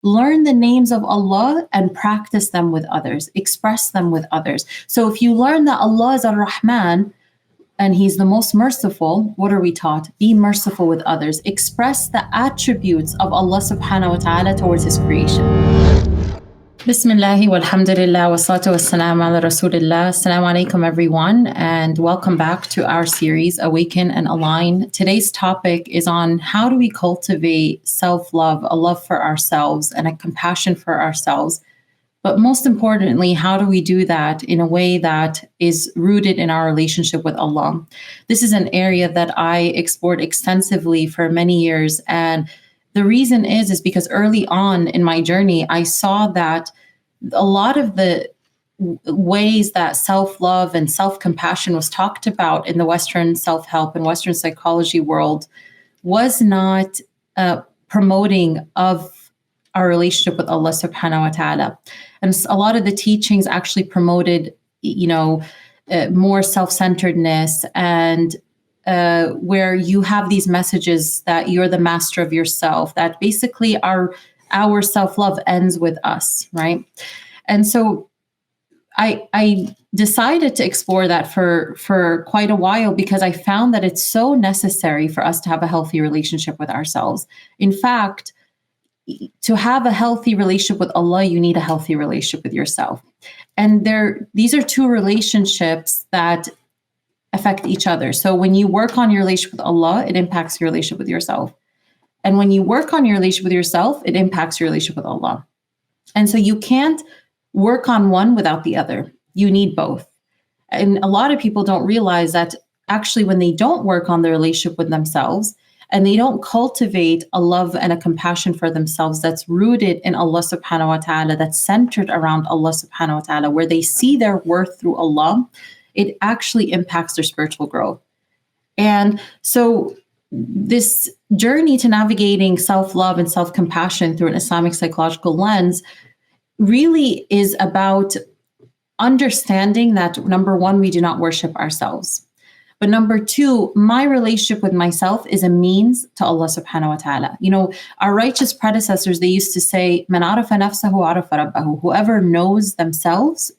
Learn the names of Allah and practice them with others, express them with others. So if you learn that Allah is Ar-Rahman and He's the most merciful, what are we taught? Be merciful with others. Express the attributes of Allah subhanahu wa ta'ala towards His creation. Bismillahi walhamdulillah wa salatu wassalam ala rasulillah. Assalamu alaikum everyone, and welcome back to our series Awaken and Align. Today's topic is on how do we cultivate self-love, a love for ourselves and a compassion for ourselves. But most importantly, how do we do that in a way that is rooted in our relationship with Allah? This is an area that I explored extensively for many years, and the reason is because early on in my journey, I saw that a lot of the ways that self-love and self-compassion was talked about in the Western self-help and Western psychology world was not promoting of our relationship with Allah subhanahu wa ta'ala. And a lot of the teachings actually promoted, more self-centeredness and where you have these messages that you're the master of yourself, that basically our self-love ends with us, right? And so I decided to explore that for quite a while because I found that it's so necessary for us to have a healthy relationship with ourselves. In fact, to have a healthy relationship with Allah, you need a healthy relationship with yourself. And these are two relationships that affect each other. So when you work on your relationship with Allah, it impacts your relationship with yourself. And when you work on your relationship with yourself, it impacts your relationship with Allah. And so you can't work on one without the other. You need both. And a lot of people don't realize that actually when they don't work on their relationship with themselves and they don't cultivate a love and a compassion for themselves that's rooted in Allah subhanahu wa ta'ala, that's centered around Allah subhanahu wa ta'ala, where they see their worth through Allah, it actually impacts their spiritual growth. And so this journey to navigating self-love and self-compassion through an Islamic psychological lens really is about understanding that, number one, we do not worship ourselves. But number two, my relationship with myself is a means to Allah subhanahu wa ta'ala. Our righteous predecessors, they used to say, Man arafa nafsahu arafa rabbahu. Whoever knows themselves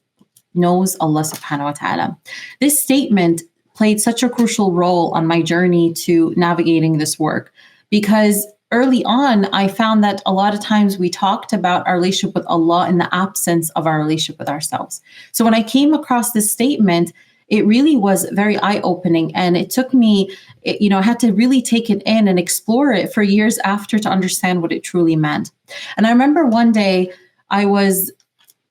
knows Allah subhanahu wa ta'ala. This statement played such a crucial role on my journey to navigating this work because early on, I found that a lot of times we talked about our relationship with Allah in the absence of our relationship with ourselves. So when I came across this statement, it really was very eye-opening, and it took me, I had to really take it in and explore it for years after to understand what it truly meant. And I remember one day I was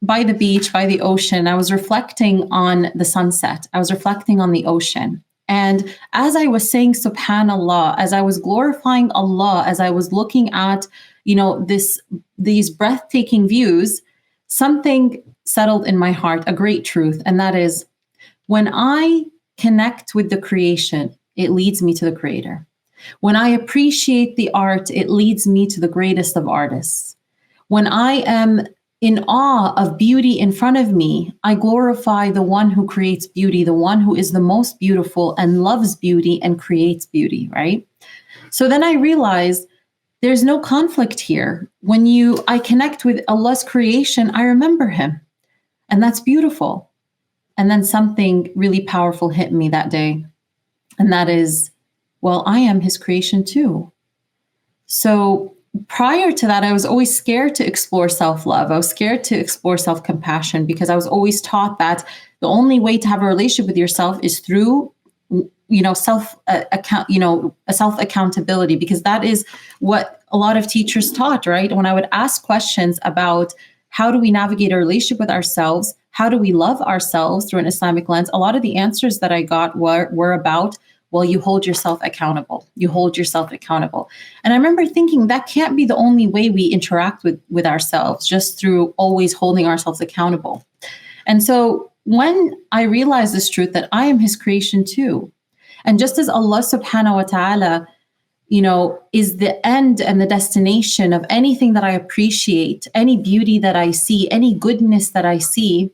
by the beach, by the ocean. I was reflecting on the sunset. I was reflecting on the ocean. And as I was saying, subhanallah, as I was glorifying Allah, as I was looking at, these breathtaking views, something settled in my heart, a great truth. And that is, when I connect with the creation, it leads me to the creator. When I appreciate the art, it leads me to the greatest of artists. When I am in awe of beauty in front of me, I glorify the one who creates beauty, the one who is the most beautiful and loves beauty and creates beauty, right? So then I realized there's no conflict here. When I connect with Allah's creation, I remember Him, and that's beautiful. And then something really powerful hit me that day, and that is, well, I am His creation too. So prior to that, I was always scared to explore self-love. I was scared to explore self-compassion because I was always taught that the only way to have a relationship with yourself is through, self-accountability, because that is what a lot of teachers taught, right? When I would ask questions about how do we navigate a relationship with ourselves, how do we love ourselves through an Islamic lens, a lot of the answers that I got were about, well, you hold yourself accountable. You hold yourself accountable. And I remember thinking that can't be the only way we interact with ourselves, just through always holding ourselves accountable. And so when I realized this truth that I am His creation too, and just as Allah subhanahu wa ta'ala, is the end and the destination of anything that I appreciate, any beauty that I see, any goodness that I see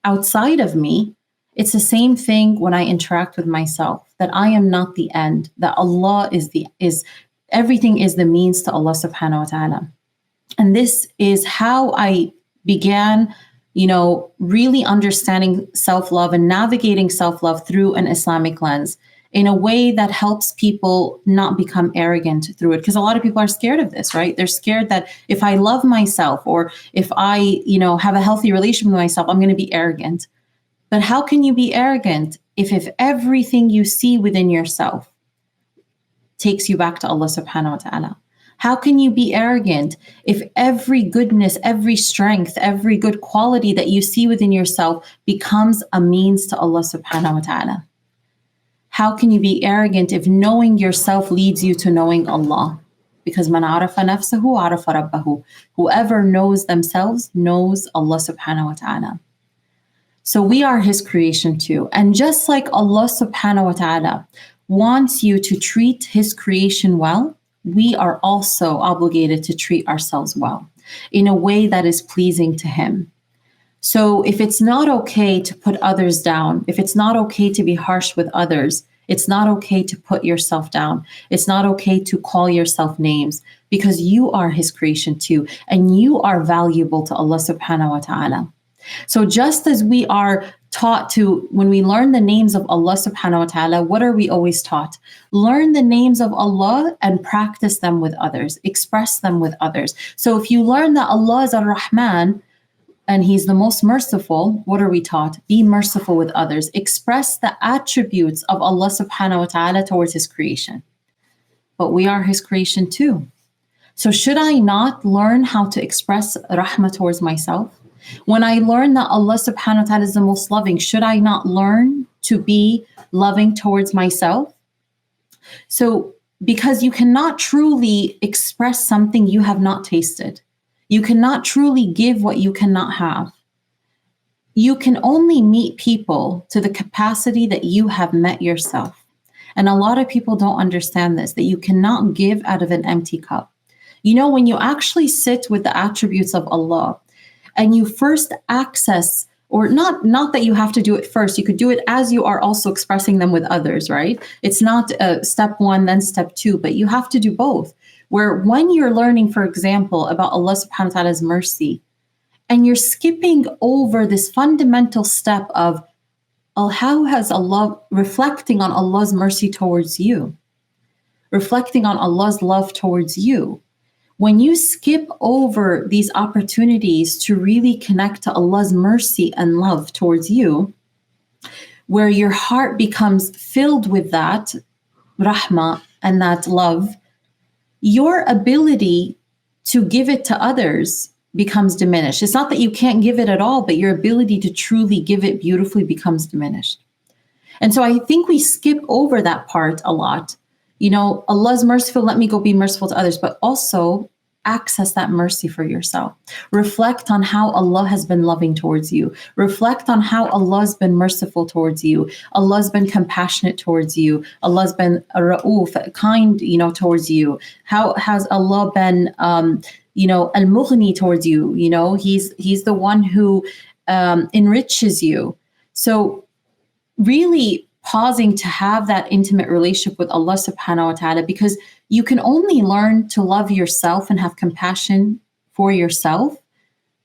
outside of me, it's the same thing when I interact with myself, that I am not the end, that Allah is everything is the means to Allah subhanahu wa ta'ala. And this is how I began, really understanding self-love and navigating self-love through an Islamic lens in a way that helps people not become arrogant through it. Because a lot of people are scared of this, right? They're scared that if I love myself or if I, have a healthy relationship with myself, I'm going to be arrogant. But how can you be arrogant if everything you see within yourself takes you back to Allah subhanahu wa ta'ala? How can you be arrogant if every goodness, every strength, every good quality that you see within yourself becomes a means to Allah subhanahu wa ta'ala? How can you be arrogant if knowing yourself leads you to knowing Allah? Because man arafa nafsahu arafa rabbahu. Whoever knows themselves knows Allah subhanahu wa ta'ala. So we are His creation too. And just like Allah subhanahu wa ta'ala wants you to treat His creation well, we are also obligated to treat ourselves well in a way that is pleasing to Him. So if it's not okay to put others down, if it's not okay to be harsh with others, it's not okay to put yourself down. It's not okay to call yourself names, because you are His creation too, and you are valuable to Allah subhanahu wa ta'ala. So just as we are taught to, when we learn the names of Allah subhanahu wa ta'ala, what are we always taught? Learn the names of Allah and practice them with others, express them with others. So if you learn that Allah is Ar-Rahman, and He's the most merciful, what are we taught? Be merciful with others. Express the attributes of Allah subhanahu wa ta'ala towards His creation. But we are His creation too. So should I not learn how to express rahmah towards myself? When I learn that Allah subhanahu wa ta'ala is the most loving, should I not learn to be loving towards myself? So, because you cannot truly express something you have not tasted. You cannot truly give what you cannot have. You can only meet people to the capacity that you have met yourself. And a lot of people don't understand this, that you cannot give out of an empty cup. When you actually sit with the attributes of Allah and you first access, or not that you have to do it first, you could do it as you are also expressing them with others, right? It's not step one, then step two, but you have to do both. Where when you're learning, for example, about Allah subhanahu wa ta'ala's mercy, and you're skipping over this fundamental step of how has Allah, reflecting on Allah's mercy towards you, reflecting on Allah's love towards you. When you skip over these opportunities to really connect to Allah's mercy and love towards you, where your heart becomes filled with that rahmah and that love, your ability to give it to others becomes diminished. It's not that you can't give it at all, but your ability to truly give it beautifully becomes diminished. And so I think we skip over that part a lot. Allah's merciful, let me go be merciful to others, but also access that mercy for yourself. Reflect on how Allah has been loving towards you. Reflect on how Allah's been merciful towards you. Allah's been compassionate towards you. Allah's been ra'uf, kind, towards you. How has Allah been, al-mughni towards you? He's the one who enriches you. So really pausing to have that intimate relationship with Allah subhanahu wa ta'ala, because you can only learn to love yourself and have compassion for yourself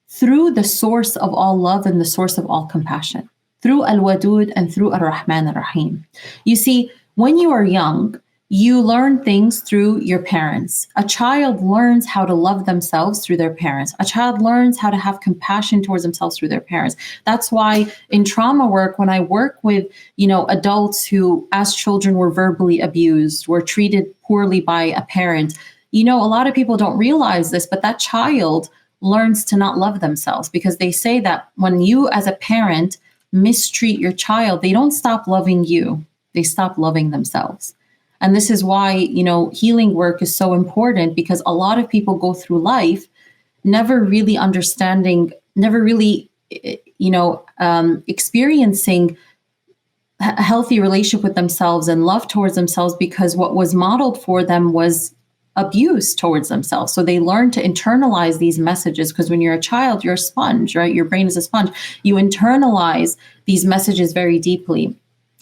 through the source of all love and the source of all compassion, through Al-Wadud and through Ar-Rahman Ar-Rahim. You see, when you are young, you learn things through your parents. A child learns how to love themselves through their parents. A child learns how to have compassion towards themselves through their parents. That's why in trauma work, when I work with, adults who as children were verbally abused, were treated poorly by a parent, a lot of people don't realize this, but that child learns to not love themselves, because they say that when you as a parent mistreat your child, they don't stop loving you, they stop loving themselves. And this is why, healing work is so important, because a lot of people go through life never really understanding, never really, experiencing a healthy relationship with themselves and love towards themselves, because what was modeled for them was abuse towards themselves. So they learn to internalize these messages, because when you're a child, you're a sponge, right? Your brain is a sponge. You internalize these messages very deeply.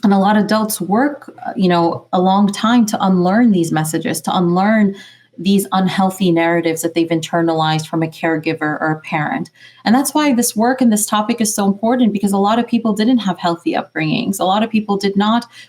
And a lot of adults work, a long time to unlearn these messages, to unlearn, these unhealthy narratives that they've internalized from a caregiver or a parent. And that's why this work and this topic is so important, because a lot of people didn't have healthy upbringings. A lot of people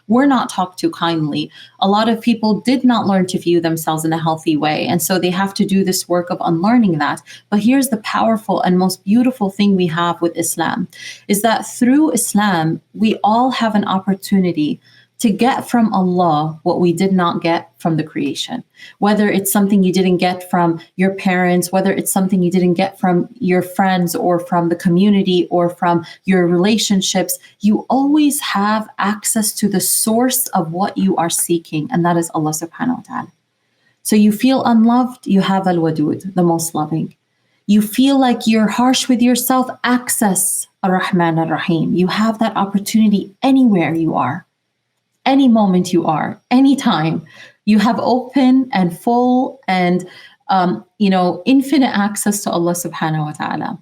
were not talked to kindly. A lot of people did not learn to view themselves in a healthy way. And so they have to do this work of unlearning that. But here's the powerful and most beautiful thing we have with Islam, is that through Islam, we all have an opportunity to get from Allah what we did not get from the creation. Whether it's something you didn't get from your parents, whether it's something you didn't get from your friends or from the community or from your relationships, you always have access to the source of what you are seeking, and that is Allah subhanahu wa ta'ala. So you feel unloved, you have Al-Wadud, the most loving. You feel like you're harsh with yourself, access Ar-Rahman Ar-Rahim. You have that opportunity anywhere you are. Any moment you are, anytime, you have open and full and infinite access to Allah subhanahu wa ta'ala,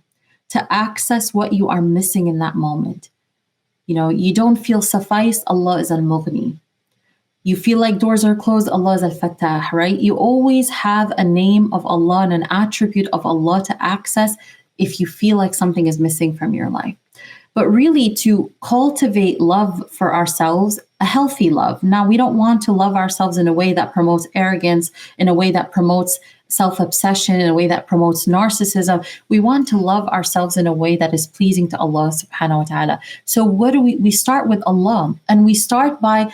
to access what you are missing in that moment. You don't feel sufficed, Allah is al-Mughni. You feel like doors are closed, Allah is al-Fattah, right? You always have a name of Allah and an attribute of Allah to access if you feel like something is missing from your life. But really, to cultivate love for ourselves, a healthy love. Now, we don't want to love ourselves in a way that promotes arrogance, in a way that promotes self-obsession, in a way that promotes narcissism. We want to love ourselves in a way that is pleasing to Allah subhanahu wa ta'ala. So what do we start with Allah, and we start by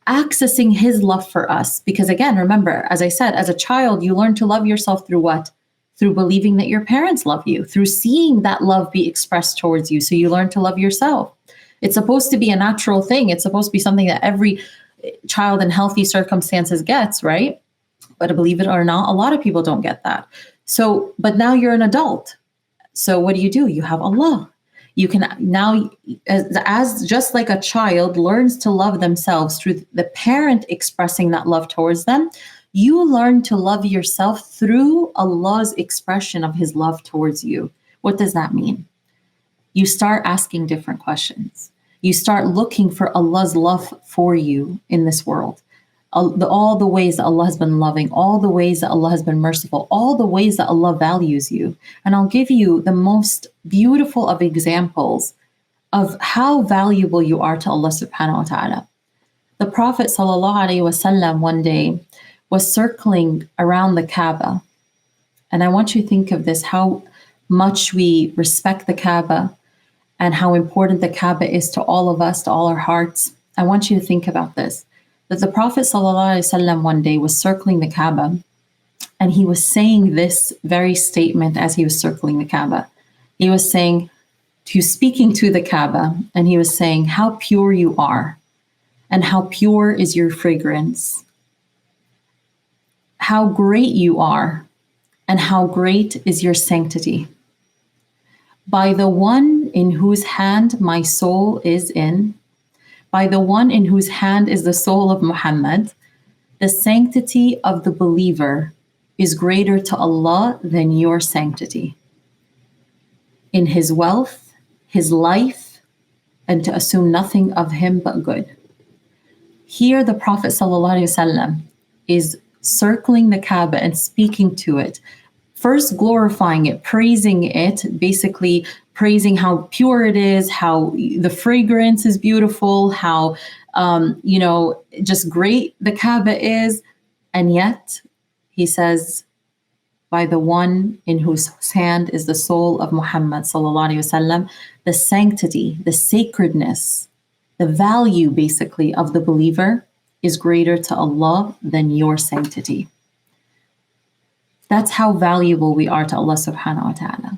accessing His love for us. Because again, remember, as I said, as a child, you learn to love yourself through what? Through believing that your parents love you, through seeing that love be expressed towards you. So you learn to love yourself. It's supposed to be a natural thing. It's supposed to be something that every child in healthy circumstances gets, right? But believe it or not, a lot of people don't get that. So, but now you're an adult. So what do? You have Allah. You can now, as just like a child learns to love themselves through the parent expressing that love towards them, you learn to love yourself through Allah's expression of His love towards you. What does that mean? You start asking different questions. You start looking for Allah's love for you in this world. All the ways that Allah has been loving, all the ways that Allah has been merciful, all the ways that Allah values you. And I'll give you the most beautiful of examples of how valuable you are to Allah subhanahu wa ta'ala. The Prophet sallallahu alaihi wasallam one day was circling around the Kaaba. And I want you to think of this, how much we respect the Kaaba and how important the Kaaba is to all of us, to all our hearts. I want you to think about this, that the Prophet ﷺ one day was circling the Kaaba, and he was saying this very statement as he was circling the Kaaba. He was speaking to the Kaaba, and he was saying, how pure you are, and how pure is your fragrance. How great you are, and how great is your sanctity. By the one in whose hand my soul is in, by the one in whose hand is the soul of Muhammad, the sanctity of the believer is greater to Allah than your sanctity. In his wealth, his life, and to assume nothing of him but good. Here the Prophet ﷺ is circling the Kaaba and speaking to it, first glorifying it, praising it, basically praising how pure it is, how the fragrance is beautiful, how just great the Kaaba is. And yet he says, by the one in whose hand is the soul of Muhammad sallallahu alaihi wasallam, the sanctity, the sacredness, the value basically of the believer is greater to Allah than your sanctity. That's how valuable we are to Allah subhanahu wa ta'ala.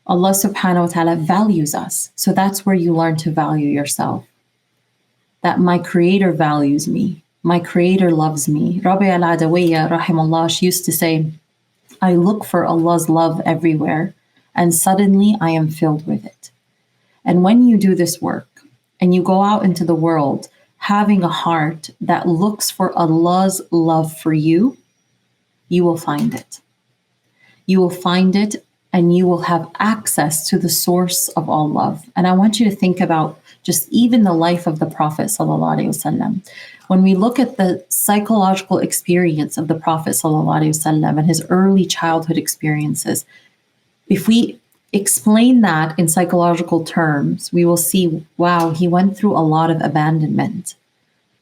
Allah subhanahu wa ta'ala values us. So that's where you learn to value yourself. That my creator values me. My creator loves me. Rabbi al-Adawiyya, rahimahullah, she used to say, I look for Allah's love everywhere, and suddenly I am filled with it. And when you do this work, and you go out into the world having a heart that looks for Allah's love for you, you will find it. You will find it, and you will have access to the source of all love. And I want you to think about just even the life of the Prophet sallallahu alaihi wasallam. When we look at the psychological experience of the Prophet ﷺ and his early childhood experiences, if we explain that in psychological terms, we will see, wow, he went through a lot of abandonment.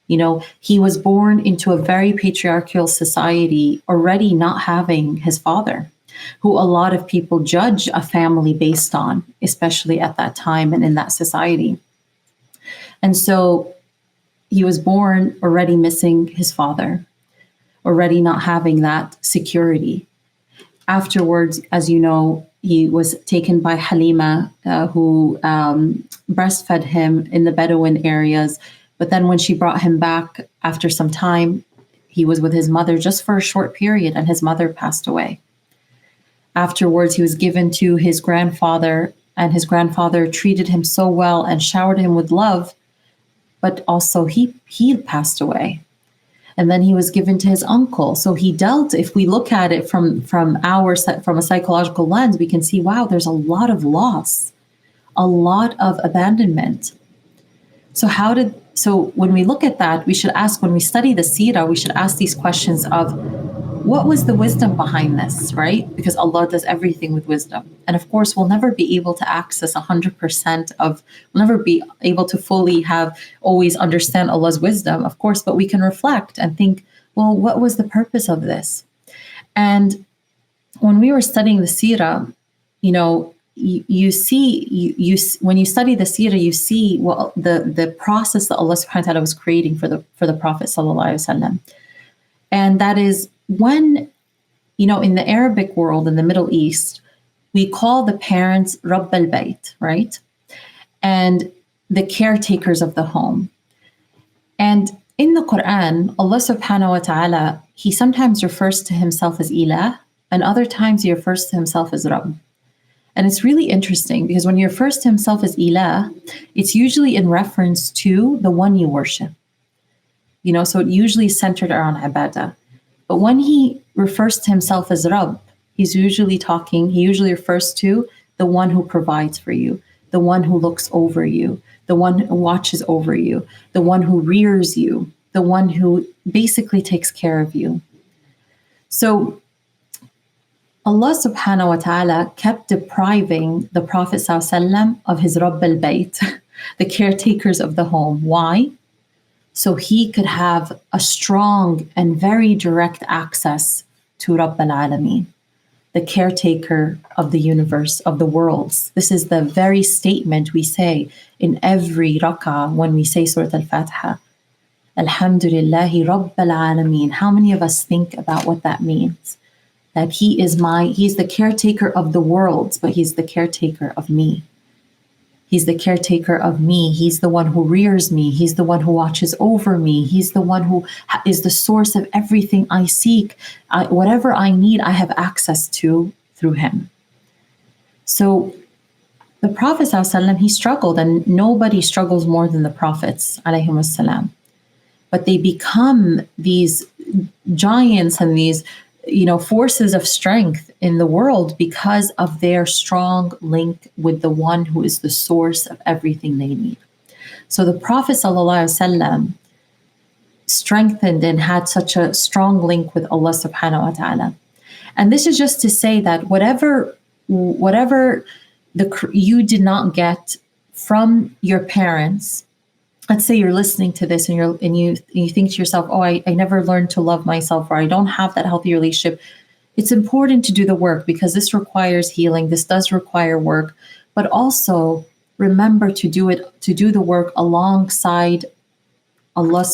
He was born into a very patriarchal society, already not having his father, who a lot of people judge a family based on, especially at that time and in that society. And so he was born already missing his father, already not having that security. Afterwards, as you know, he was taken by Halima, who breastfed him in the Bedouin areas. But then when she brought him back after some time, he was with his mother just for a short period, and his mother passed away. Afterwards, he was given to his grandfather, and his grandfather treated him so well and showered him with love, but also he passed away. And then he was given to his uncle. So he dealt, if we look at it from a psychological lens, we can see, wow, there's a lot of loss, a lot of abandonment. So when we look at that, we should ask, when we study the seerah, we should ask these questions of, what was the wisdom behind this, right? Because Allah does everything with wisdom. And of course, we'll never be able to access 100% we'll never be able to fully always understand Allah's wisdom, of course, but we can reflect and think, well, what was the purpose of this? And when we were studying the seerah, you see, when you study the seerah, you see the process that Allah subhanahu wa ta'ala was creating for the Prophet sallallahu alaihi wasallam. And that is when, in the Arabic world, in the Middle East, we call the parents Rabb al-Bayt, right? And the caretakers of the home. And in the Quran, Allah subhanahu wa ta'ala, he sometimes refers to himself as Ilah, and other times he refers to himself as Rabb. And it's really interesting because when he refers to himself as Ilah, it's usually in reference to the one you worship. So it usually is centered around ibadah. But when he refers to himself as Rabb, he usually refers to the one who provides for you, the one who looks over you, the one who watches over you, the one who rears you, the one who basically takes care of you. So Allah subhanahu wa ta'ala kept depriving the Prophet ﷺ of his Rabb al-Bayt, the caretakers of the home. Why? So he could have a strong and very direct access to Rabb al-Alameen, the caretaker of the universe, of the worlds. This is the very statement we say in every rak'ah when we say Surah Al-Fatiha. Alhamdulillahi Rabb al-Alameen. How many of us think about what that means? That he's the caretaker of the worlds, but he's the caretaker of me. He's the caretaker of me. He's the one who rears me. He's the one who watches over me. He's the one who is the source of everything I seek. Whatever I need, I have access to through him. So the Prophet ﷺ, he struggled, and nobody struggles more than the Prophets ﷺ. But they become these giants and these forces of strength in the world because of their strong link with the one who is the source of everything they need. So the Prophet ﷺ strengthened and had such a strong link with Allah subhanahu wa ta'ala. And this is just to say that whatever you did not get from your parents, let's say you're listening to this and you think to yourself, oh, I never learned to love myself, or I don't have that healthy relationship. It's important to do the work because this requires healing. This does require work, but also remember to do the work alongside Allah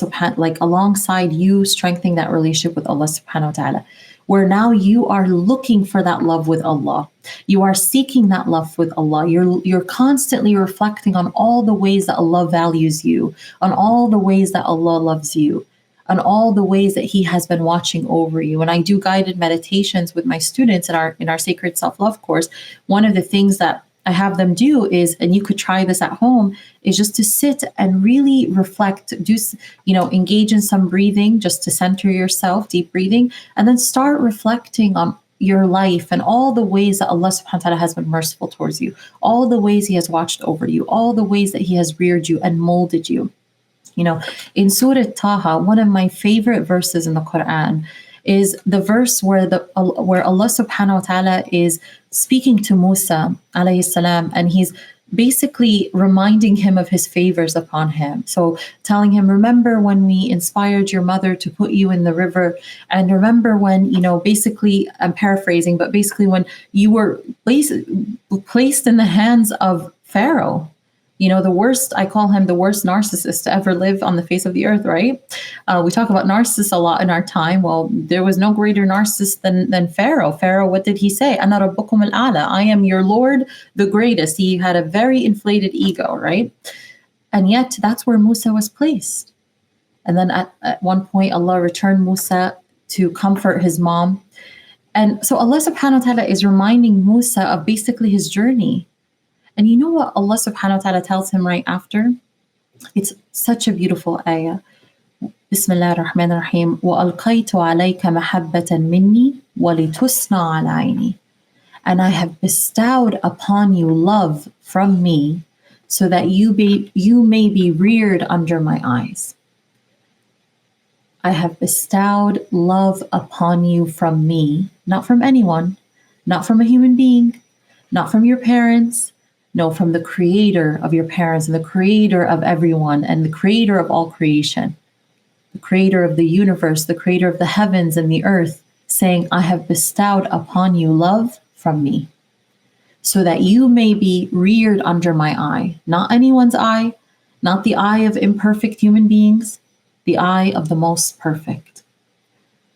alongside you strengthening that relationship with Allah subhanahu wa ta'ala, where now you are looking for that love with Allah. You are seeking that love with Allah. You're constantly reflecting on all the ways that Allah values you, on all the ways that Allah loves you, on all the ways that He has been watching over you. When I do guided meditations with my students in our Sacred Self-Love course, one of the things that I have them do is, and you could try this at home, is just to sit and really reflect, engage in some breathing just to center yourself, deep breathing, and then start reflecting on your life and all the ways that Allah subhanahu wa ta'ala has been merciful towards you, all the ways He has watched over you, all the ways that He has reared you and molded you. You know, in Surah Taha, one of my favorite verses in the Quran is the verse where Allah subhanahu wa ta'ala is speaking to Musa alayhi salam, and he's basically reminding him of his favors upon him. So telling him, remember when we inspired your mother to put you in the river, and remember when, you know, basically, I'm paraphrasing, but basically when you were placed in the hands of Pharaoh. You know, the worst, I call him the worst narcissist to ever live on the face of the earth, right? We talk about narcissists a lot in our time. Well, there was no greater narcissist than Pharaoh. Pharaoh, what did he say? Ana rabbukum al-ala. I am your Lord, the greatest. He had a very inflated ego, right? And yet that's where Musa was placed. And then at one point, Allah returned Musa to comfort his mom. And so Allah subhanahu wa ta'ala is reminding Musa of basically his journey. And you know what Allah subhanahu wa ta'ala tells him right after? It's such a beautiful ayah. Bismillah ar-Rahman ar-Rahim. وَأَلْقَيْتُ عَلَيْكَ مَحَبَّةً مِنِّي وَلِتُسْنَى عَلَى عَيْنِي. And I have bestowed upon you love from me so that you may be reared under my eyes. I have bestowed love upon you from me, not from anyone, not from a human being, not from your parents. No, from the creator of your parents and the creator of everyone and the creator of all creation, the creator of the universe, the creator of the heavens and the earth, saying, I have bestowed upon you love from me so that you may be reared under my eye, not anyone's eye, not the eye of imperfect human beings, the eye of the most perfect.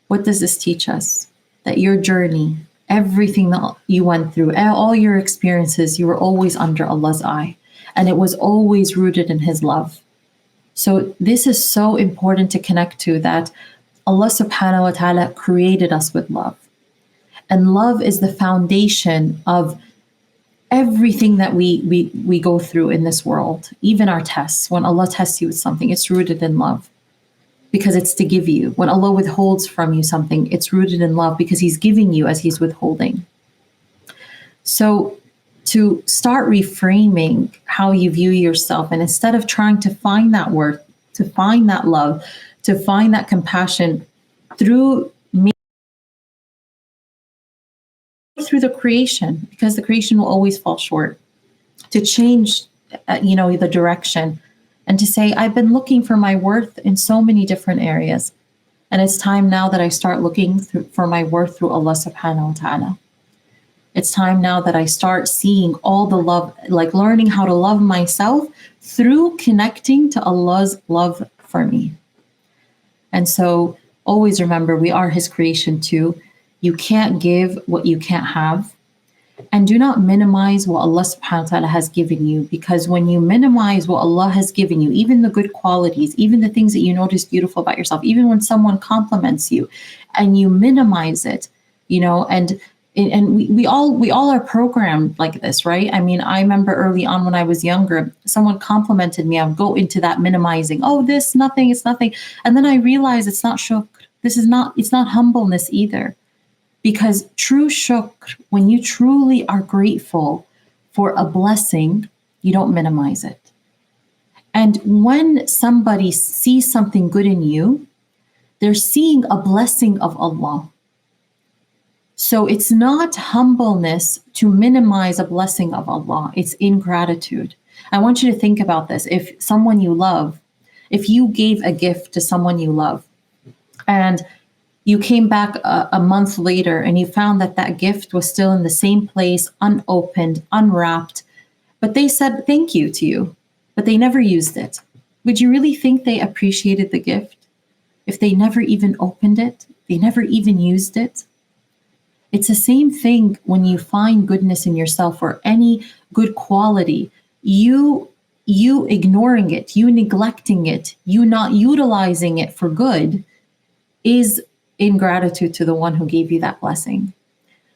What does this teach us? That your journey, everything that you went through, all your experiences, you were always under Allah's eye, and it was always rooted in His love. So this is so important to connect to, that Allah subhanahu wa ta'ala created us with love. And love is the foundation of everything that we go through in this world, even our tests. When Allah tests you with something, it's rooted in love, because it's to give you. When Allah withholds from you something, it's rooted in love because He's giving you as He's withholding. So to start reframing how you view yourself, and instead of trying to find that worth, to find that love, to find that compassion through the creation, because the creation will always fall short, to change, the direction. And to say, I've been looking for my worth in so many different areas. And it's time now that I start looking for my worth through Allah subhanahu wa ta'ala. It's time now that I start seeing all the love, like learning how to love myself through connecting to Allah's love for me. And so always remember, we are His creation too. You can't give what you can't have. And do not minimize what Allah subhanahu wa ta'ala has given you, because when you minimize what Allah has given you, even the good qualities, even the things that you notice beautiful about yourself, even when someone compliments you and you minimize it, and we all are programmed like this, right? I mean, I remember early on when I was younger, someone complimented me, I would go into that minimizing, this, nothing, it's nothing. And then I realized it's not shukr. It's not humbleness either. Because true shukr, when you truly are grateful for a blessing, you don't minimize it. And when somebody sees something good in you, they're seeing a blessing of Allah. So it's not humbleness to minimize a blessing of Allah. It's ingratitude. I want you to think about this. If someone you love, if you gave a gift to someone you love, and you came back a month later and you found that gift was still in the same place, unopened, unwrapped, but they said thank you to you, but they never used it. Would you really think they appreciated the gift if they never even opened it? They never even used it? It's the same thing when you find goodness in yourself or any good quality. You ignoring it, you neglecting it, you not utilizing it for good is ingratitude to the one who gave you that blessing.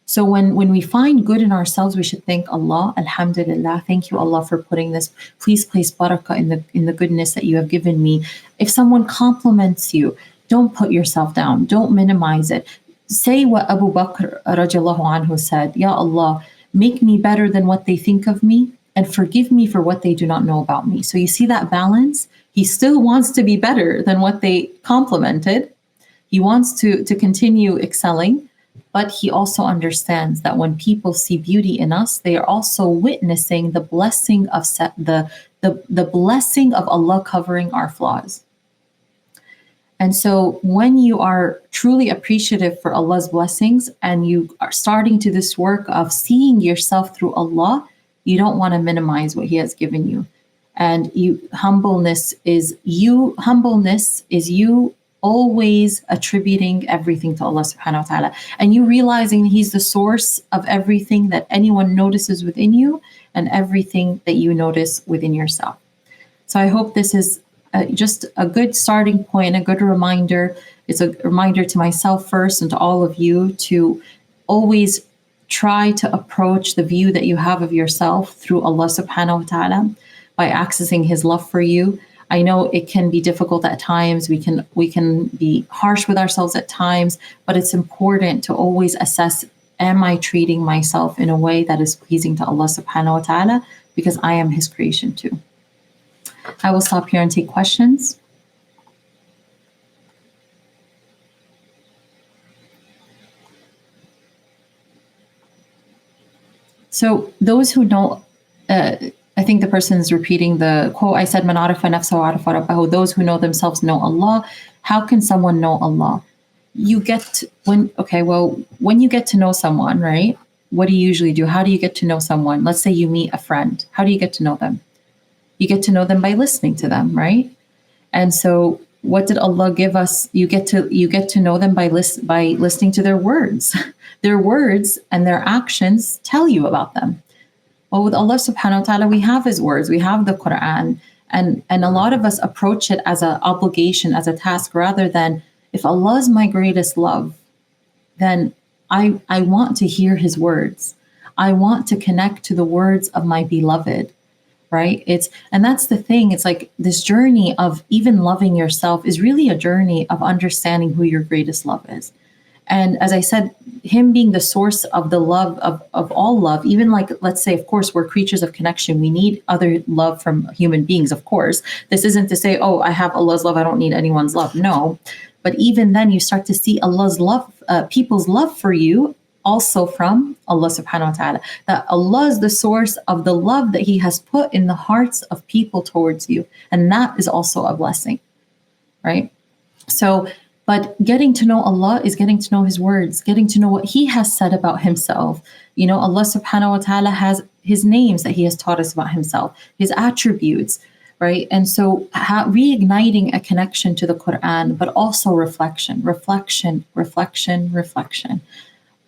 So when we find good in ourselves, we should thank Allah. Alhamdulillah, thank you Allah for putting this. Please place barakah in the goodness that you have given me. If someone compliments you, don't put yourself down. Don't minimize it. Say what Abu Bakr radiallahu anhu said, Ya Allah, make me better than what they think of me and forgive me for what they do not know about me. So you see that balance? He still wants to be better than what they complimented. He wants to continue excelling, but he also understands that when people see beauty in us, they are also witnessing the blessing of the blessing of Allah covering our flaws. And so when you are truly appreciative for Allah's blessings and you are starting to this work of seeing yourself through Allah, you don't want to minimize what He has given you. And humbleness is you always attributing everything to Allah subhanahu wa ta'ala. And you realizing He's the source of everything that anyone notices within you and everything that you notice within yourself. So I hope this is just a good starting point, a good reminder. It's a reminder to myself first and to all of you to always try to approach the view that you have of yourself through Allah subhanahu wa ta'ala by accessing His love for you. I know it can be difficult at times. We can be harsh with ourselves at times, but it's important to always assess, am I treating myself in a way that is pleasing to Allah subhanahu wa ta'ala? Because I am His creation too. I will stop here and take questions. So those who know, I think the person is repeating the quote. I said, "Man arafa nafsahu arafa rabbahu." Those who know themselves know Allah. How can someone know Allah? When you get to know someone, right? What do you usually do? How do you get to know someone? Let's say you meet a friend. How do you get to know them? You get to know them by listening to them, right? And so what did Allah give us? You get to know them by listening to their words. Their words and their actions tell you about them. Well, with Allah subhanahu wa ta'ala, we have His words, we have the Quran, and a lot of us approach it as an obligation, as a task, rather than, if Allah is my greatest love, then I want to hear His words. I want to connect to the words of my beloved. Right? And that's the thing. It's like this journey of even loving yourself is really a journey of understanding who your greatest love is. And as I said, Him being the source of the love of all love, even like, let's say, of course, we're creatures of connection. We need other love from human beings, of course. This isn't to say, oh, I have Allah's love, I don't need anyone's love. No. But even then you start to see Allah's love, people's love for you, also from Allah subhanahu wa ta'ala, that Allah is the source of the love that He has put in the hearts of people towards you. And that is also a blessing, right? So, but getting to know Allah is getting to know His words, getting to know what He has said about Himself. You know, Allah subhanahu wa ta'ala has His names that He has taught us about Himself, His attributes, right? And so reigniting a connection to the Quran, but also reflection.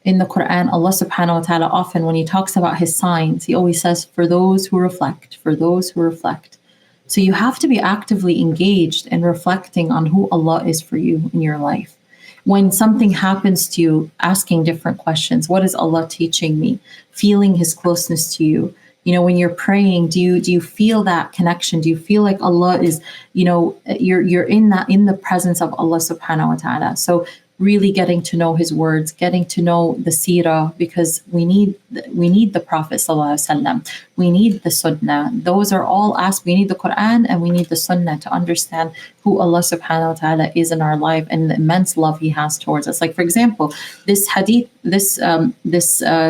In the Quran, Allah subhanahu wa ta'ala, often when He talks about His signs, He always says, for those who reflect, for those who reflect. So you have to be actively engaged in reflecting on who Allah is for you in your life. When something happens to you, asking different questions. What is Allah teaching me? Feeling His closeness to you. You know, when you're praying, do you feel that connection? Do you feel like Allah is, you're in the presence of Allah subhanahu wa ta'ala? So really getting to know His words, getting to know the seerah, because we need the Prophet sallallahu alaihi wasallam. We need the sunnah. Those are all asked. We need the Quran and we need the sunnah to understand who Allah subhanahu wa ta'ala is in our life and the immense love He has towards us. Like, for example, this hadith, this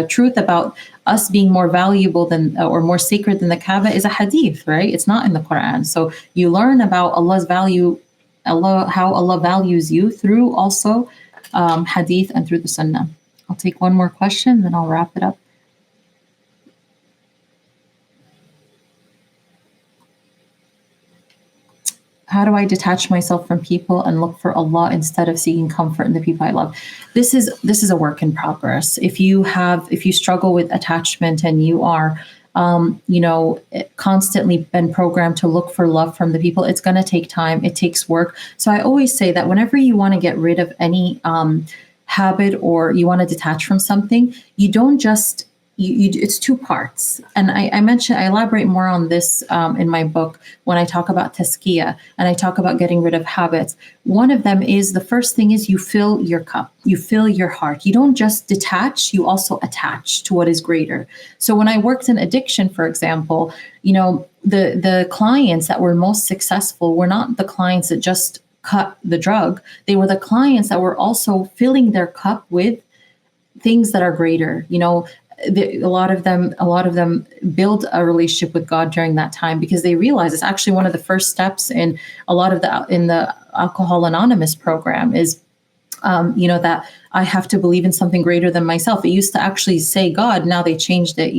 truth about us being more valuable than or more sacred than the Kaaba is a hadith, right? It's not in the Quran. So you learn about Allah's value, how Allah values you through also hadith and through the sunnah. I'll take one more question, then I'll wrap it up. How do I detach myself from people and look for Allah instead of seeking comfort in the people I love? This is a work in progress. If you struggle with attachment and you are constantly been programmed to look for love from the people, it's going to take time. It takes work. So I always say that whenever you want to get rid of any habit or you want to detach from something, you don't just it's two parts. And I elaborate more on this in my book when I talk about tazkiyah and I talk about getting rid of habits. One of them is, the first thing is you fill your cup, you fill your heart. You don't just detach, you also attach to what is greater. So when I worked in addiction, for example, the clients that were most successful were not the clients that just cut the drug. They were the clients that were also filling their cup with things that are greater. A lot of them build a relationship with God during that time, because they realize it's actually one of the first steps in the Alcohol Anonymous program is, that I have to believe in something greater than myself. It used to actually say God, now they changed it,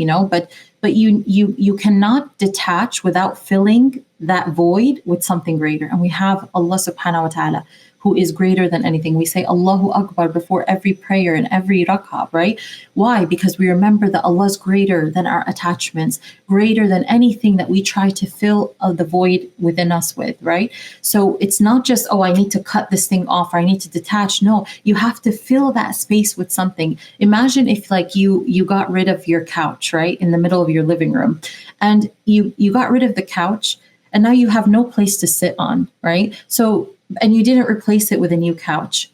but you cannot detach without filling that void with something greater. And we have Allah subhanahu wa ta'ala, who is greater than anything. We say Allahu Akbar before every prayer and every rak'ah, right? Why? Because we remember that Allah is greater than our attachments, greater than anything that we try to fill the void within us with, right? So it's not just, I need to cut this thing off, or I need to detach. No, you have to fill that space with something. Imagine if you got rid of your couch, right, in the middle of your living room, and you got rid of the couch, and now you have no place to sit on, right? And you didn't replace it with a new couch.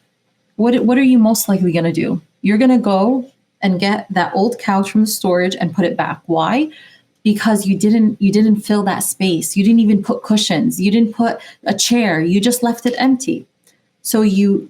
What are you most likely going to do? You're going to go and get that old couch from the storage and put it back. Why? Because you didn't fill that space. You didn't even put cushions. You didn't put a chair. You just left it empty. So your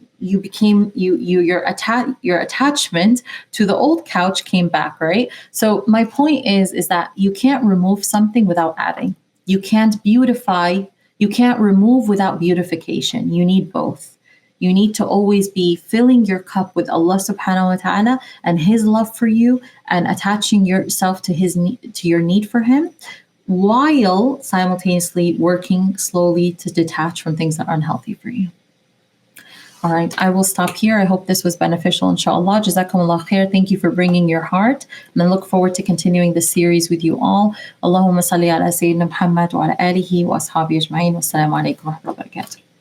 attachment to the old couch came back, right? So my point is that you can't remove something without adding. You can't beautify. You can't remove without beautification. You need both. You need to always be filling your cup with Allah subhanahu wa ta'ala and His love for you, and attaching yourself to your need for Him, while simultaneously working slowly to detach from things that are unhealthy for you. All right, I will stop here. I hope this was beneficial, inshallah. Jazakumullah khair. Thank you for bringing your heart. And I look forward to continuing the series with you all. Allahumma salli ala Sayyidina Muhammad wa ala alihi wa ashabihi ajma'in. Wassalamu alaikum wa rahmatullahi wa barakatuh.